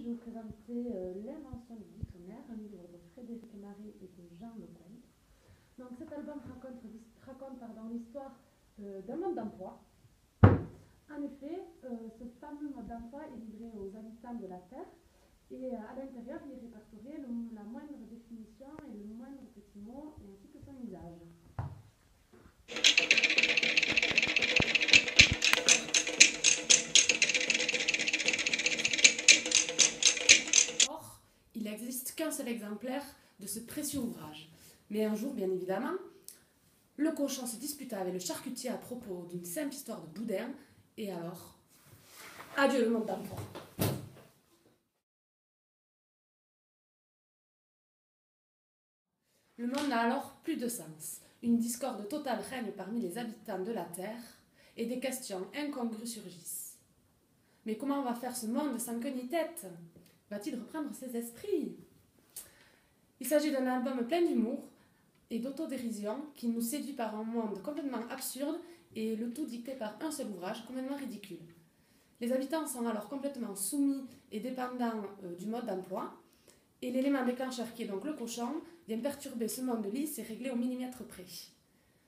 je vais vous présenter L'invention du dictionnaire, un livre de Frédéric Maré et de Jean Lecomte. Donc cet album raconte l'histoire d'un mode d'emploi. En effet, ce fameux mode d'emploi est livré aux habitants de la Terre et à l'intérieur il est répertorié la moindre définition et le moindre petit mot et ainsi que son usage. Or, il n'existe qu'un seul exemplaire de ce précieux ouvrage. Mais un jour, bien évidemment, le cochon se disputa avec le charcutier à propos d'une simple histoire de boudin, et alors, adieu le monde d'emploi. Le monde n'a alors plus de sens. Une discorde totale règne parmi les habitants de la Terre, et des questions incongrues surgissent. Mais comment va faire ce monde sans queue ni tête? Va-t-il reprendre ses esprits? Il s'agit d'un album plein d'humour et d'autodérision qui nous séduit par un monde complètement absurde et le tout dicté par un seul ouvrage complètement ridicule. Les habitants sont alors complètement soumis et dépendants du mode d'emploi et l'élément déclencheur qui est donc le cochon vient perturber ce monde lisse et réglé au millimètre près.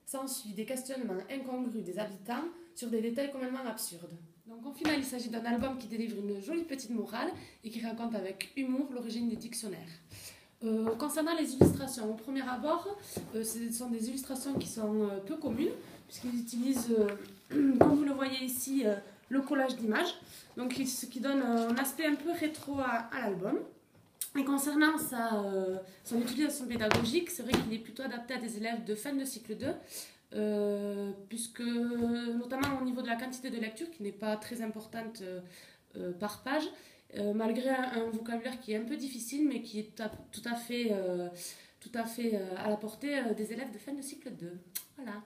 S'ensuit des questionnements incongrus des habitants sur des détails complètement absurdes. Donc au final, il s'agit d'un album qui délivre une jolie petite morale et qui raconte avec humour l'origine du dictionnaire. Concernant les illustrations, au premier abord, ce sont des illustrations qui sont peu communes, puisqu'ils utilisent, comme vous le voyez ici, le collage d'images, donc ce qui donne un aspect un peu rétro à l'album. Et concernant son utilisation pédagogique, c'est vrai qu'il est plutôt adapté à des élèves de fin de cycle 2, puisque notamment au niveau de la quantité de lecture, qui n'est pas très importante par page, malgré un vocabulaire qui est un peu difficile, mais qui est tout à fait à la portée des élèves de fin de cycle 2. Voilà.